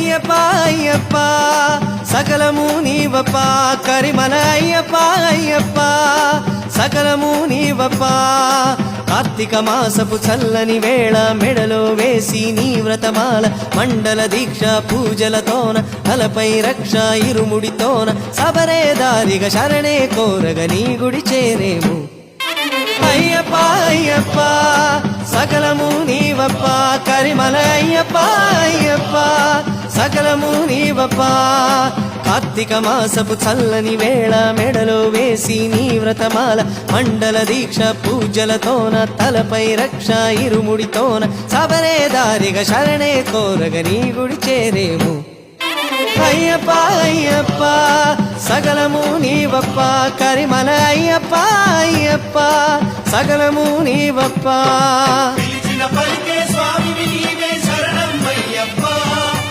అయ్యప్ప అయ్యప్ప సకలము నీవప్ప కరిమల అయ్యప్ప అయ్యప్ప సకలము నీవప్ప కార్తీక మాసపు చల్లని వేళ మెడలో వేసి నీ వ్రతమాల మండల దీక్ష పూజలతోన తలపై రక్ష ఇరుముడితోన సబరే దారిగా శరణే కోరగ నీ గుడి చేరేము అయ్యప్ప అయ్యప్ప సకలము నీవప్ప కరిమల అయ్యప్ప అయ్యప్ప సకలము నీవప్ప కార్తీక మాసపు చల్లని వేళ మెడలో వేసి నీ వ్రతమాల మండల దీక్ష పూజలతోన తలపై రక్ష ఇరుముడితోన సబరే దారిగా శరణే కోరగ నీ గుడి చేరేము అయ్యప్ప అయ్యప్ప సకలము నీవప్ప కరిమల అయ్యప్ప అయ్యప్ప సకలము నీవప్ప